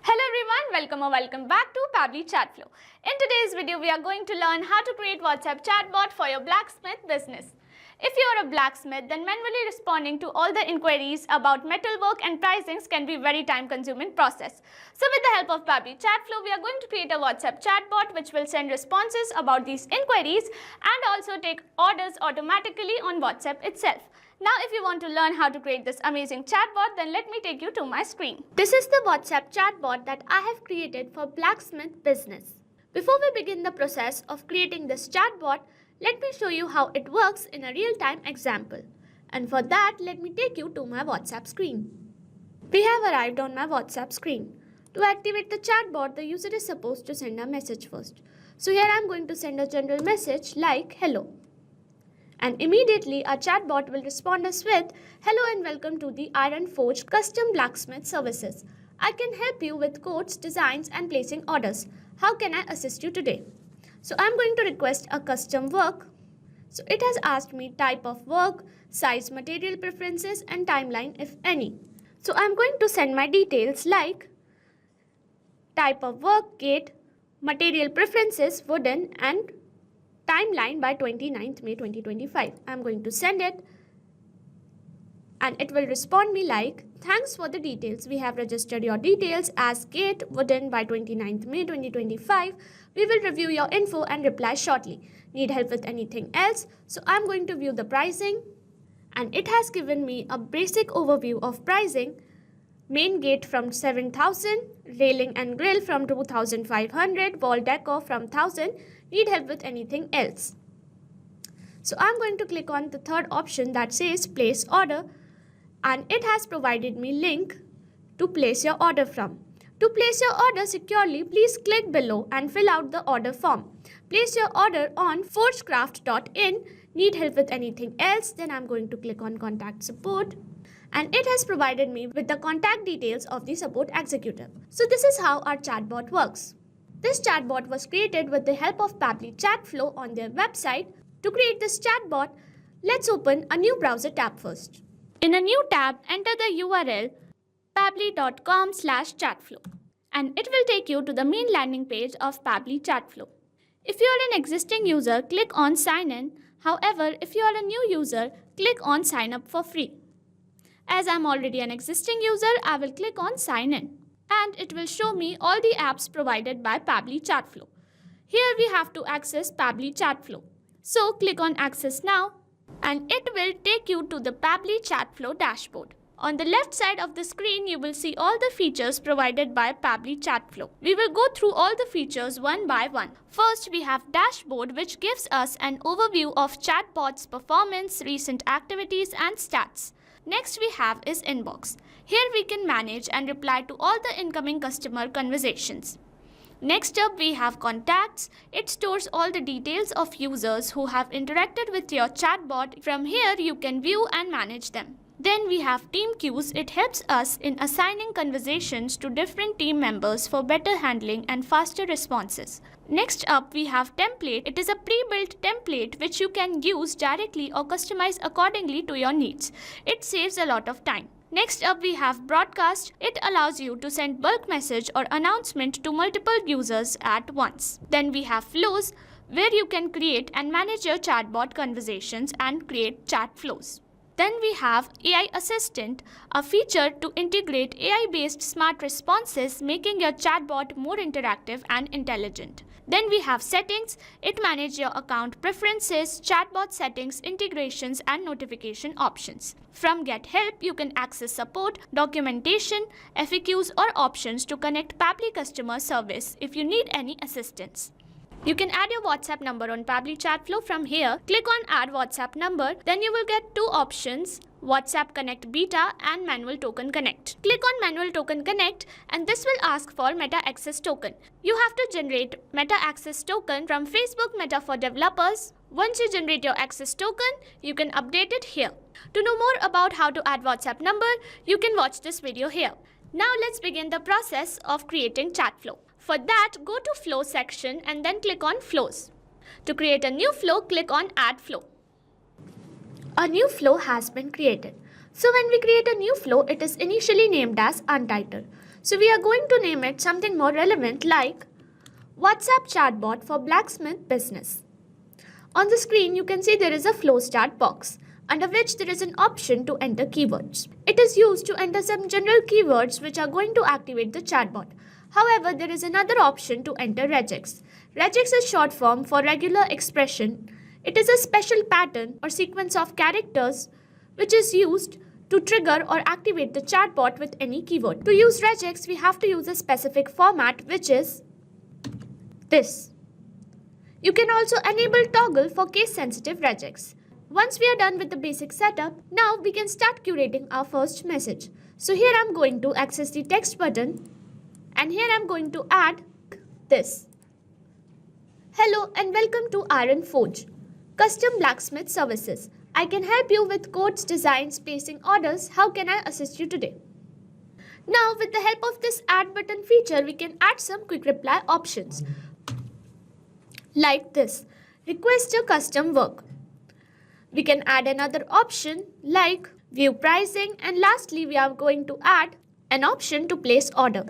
Hello everyone, welcome back to Pabbly Chatflow. In today's video, we are going to learn how to create WhatsApp chatbot for your blacksmith business. If you are a blacksmith, then manually responding to all the inquiries about metalwork and pricings can be a very time-consuming process. So with the help of Pabbly Chatflow, we are going to create a WhatsApp chatbot which will send responses about these inquiries and also take orders automatically on WhatsApp itself. Now if you want to learn how to create this amazing chatbot, then let me take you to my screen. This is the WhatsApp chatbot that I have created for blacksmith business. Before we begin the process of creating this chatbot, let me show you how it works in a real-time example. And for that, let me take you to my WhatsApp screen. We have arrived on my WhatsApp screen. To activate the chatbot, the user is supposed to send a message first. So here I am going to send a general message like hello. And immediately our chatbot will respond us with, hello and welcome to the Iron Forge Custom Blacksmith Services. I can help you with quotes, designs and placing orders. How can I assist you today? So I'm going to request a custom work. So it has asked me type of work, size, material preferences and timeline if any. So I'm going to send my details like type of work, gate, material preferences, wooden and timeline by 29th May 2025. I'm going to send it and it will respond me like, thanks for the details. We have registered your details as gate wooden by 29th May 2025. We will review your info and reply shortly. Need help with anything else? So I'm going to view the pricing and it has given me a basic overview of pricing. Main gate from 7,000, railing and grill from 2,500, wall decor from 1,000. Need help with anything else? So I'm going to click on the third option that says place order and it has provided me link to place your order from. To place your order securely, please click below and fill out the order form. Place your order on forgecraft.in. Need help with anything else? Then I'm going to click on contact support. And it has provided me with the contact details of the support executive. So this is how our chatbot works. This chatbot was created with the help of Pabbly Chatflow on their website. To create this chatbot, let's open a new browser tab first. In a new tab, enter the URL pabbly.com/chatflow and it will take you to the main landing page of Pabbly Chatflow. If you are an existing user, click on sign in. However, if you are a new user, click on sign up for free. As I am already an existing user, I will click on sign in and it will show me all the apps provided by Pabbly Chatflow. Here we have to access Pabbly Chatflow. So click on access now and it will take you to the Pabbly Chatflow dashboard. On the left side of the screen, you will see all the features provided by Pabbly Chatflow. We will go through all the features one by one. First, we have dashboard which gives us an overview of chatbot's performance, recent activities and stats. Next we have is inbox. Here we can manage and reply to all the incoming customer conversations. Next up we have contacts. It stores all the details of users who have interacted with your chatbot. From here you can view and manage them. Then we have team queues. It helps us in assigning conversations to different team members for better handling and faster responses. Next up we have template. It is a pre-built template which you can use directly or customize accordingly to your needs. It saves a lot of time. Next up we have broadcast. It allows you to send bulk message or announcement to multiple users at once. Then we have flows where you can create and manage your chatbot conversations and create chat flows. Then we have AI Assistant, a feature to integrate AI-based smart responses, making your chatbot more interactive and intelligent. Then we have settings. It manages your account preferences, chatbot settings, integrations and notification options. From Get Help, you can access support, documentation, FAQs or options to connect Pabbly customer service if you need any assistance. You can add your WhatsApp number on Pabbly Chatflow. From here, click on Add WhatsApp Number. Then you will get two options, WhatsApp Connect Beta and Manual Token Connect. Click on Manual Token Connect and this will ask for Meta Access Token. You have to generate Meta Access Token from Facebook Meta for Developers. Once you generate your access token, you can update it here. To know more about how to add WhatsApp number, you can watch this video here. Now let's begin the process of creating Chatflow. For that, go to Flow section and then click on Flows. To create a new flow, click on Add Flow. A new flow has been created. So when we create a new flow, it is initially named as Untitled. So we are going to name it something more relevant like WhatsApp chatbot for blacksmith business. On the screen, you can see there is a flow start box under which there is an option to enter keywords. It is used to enter some general keywords which are going to activate the chatbot. However, there is another option to enter regex. Regex is short form for regular expression. It is a special pattern or sequence of characters which is used to trigger or activate the chatbot with any keyword. To use regex, we have to use a specific format which is this. You can also enable toggle for case-sensitive regex. Once we are done with the basic setup, now we can start curating our first message. So here I'm going to access the text button and here I'm going to add this. Hello and welcome to Iron Forge, custom blacksmith services. I can help you with quotes, designs, placing orders. How can I assist you today? Now with the help of this add button feature, we can add some quick reply options. Like this, request a custom work. We can add another option like view pricing, and lastly we are going to add an option to place order.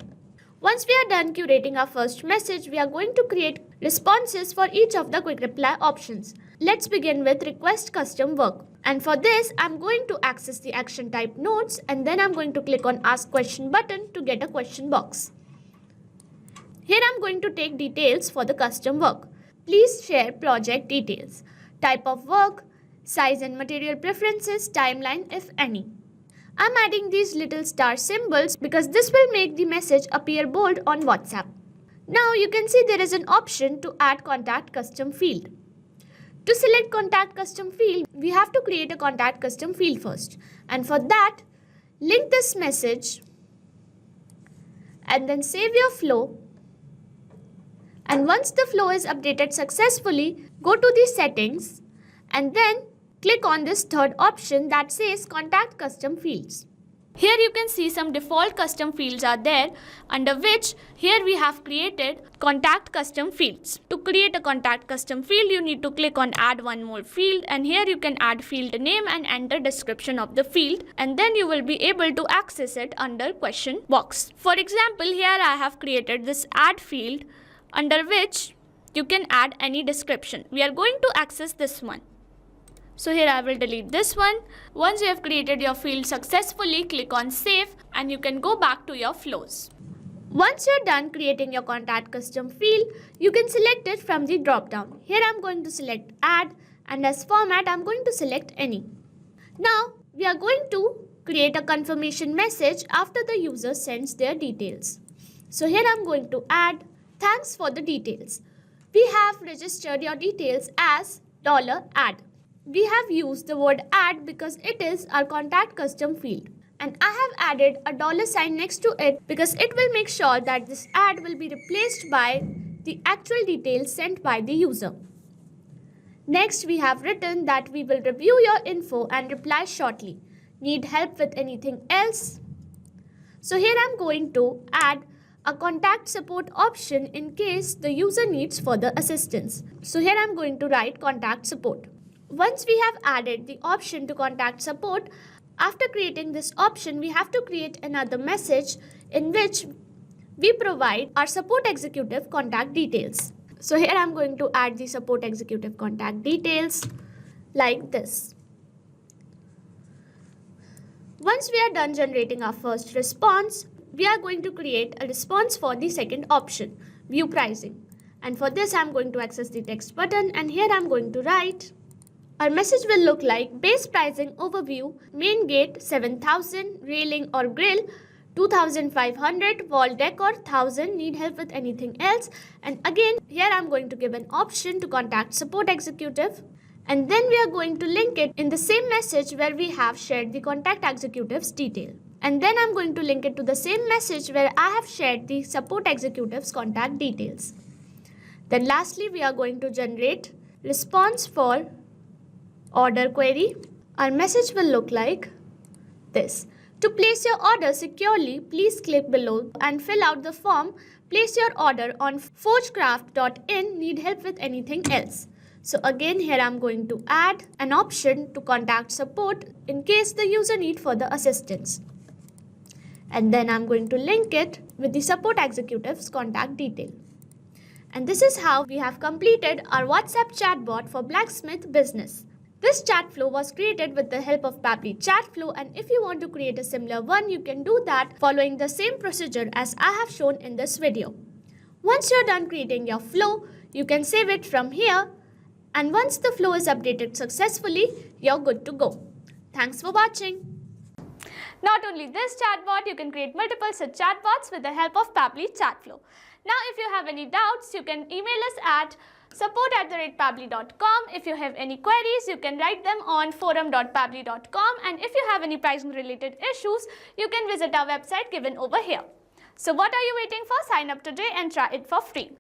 Once we are done curating our first message, we are going to create responses for each of the quick reply options. Let's begin with request custom work. And for this, I'm going to access the action type nodes and then I'm going to click on ask question button to get a question box. Here I'm going to take details for the custom work. Please share project details, type of work, size and material preferences, timeline if any. I'm adding these little star symbols because this will make the message appear bold on WhatsApp. Now you can see there is an option to add contact custom field. To select contact custom field, we have to create a contact custom field first. And for that, link this message and then save your flow. And once the flow is updated successfully, go to the settings and then click on this third option that says contact custom fields. Here you can see some default custom fields are there, under which here we have created contact custom fields. To create a contact custom field, you need to click on add one more field, and here you can add field name and enter description of the field, and then you will be able to access it under question box. For example, here I have created this add field under which you can add any description. We are going to access this one. So here I will delete this one. Once you have created your field successfully, click on save and you can go back to your flows. Once you're done creating your contact custom field, you can select it from the drop down. Here I'm going to select add and as format I'm going to select any. Now we are going to create a confirmation message after the user sends their details. So here I'm going to add thanks for the details. We have registered your details as $add. We have used the word add because it is our contact custom field. And I have added a $sign next to it because it will make sure that this add will be replaced by the actual details sent by the user. Next, we have written that we will review your info and reply shortly. Need help with anything else? So here I'm going to add a contact support option in case the user needs further assistance. So here I'm going to write contact support. Once we have added the option to contact support, after creating this option, we have to create another message in which we provide our support executive contact details. So here I'm going to add the support executive contact details like this. Once we are done generating our first response, we are going to create a response for the second option, view pricing. And for this, I'm going to access the text button and here I'm going to write. Our message will look like base pricing overview, main gate 7,000, railing or grill 2,500, wall decor 1,000, need help with anything else. And again, here I'm going to give an option to contact support executive. And then we are going to link it in the same message where we have shared the contact executive's detail. And then I'm going to link it to the same message where I have shared the support executive's contact details. Then lastly, we are going to generate response for order query. Our message will look like this. To place your order securely, please click below and fill out the form. Place your order on forgecraft.in. Need help with anything else? So again, here I'm going to add an option to contact support in case the user needs further assistance. and then I'm going to link it with the support executive's contact detail. And this is how we have completed our WhatsApp chatbot for blacksmith business. This chat flow was created with the help of Pabbly Chatflow, and if you want to create a similar one, you can do that following the same procedure as I have shown in this video. Once you're done creating your flow, you can save it from here, and once the flow is updated successfully, you're good to go. Thanks for watching. Not only this chatbot, you can create multiple such chatbots with the help of Pabbly Chatflow. Now, if you have any doubts, you can email us at support@pabbly.com. If you have any queries, you can write them on forum.pabbly.com, and if you have any pricing related issues, you can visit our website given over here. So what are you waiting for? Sign up today and try it for free.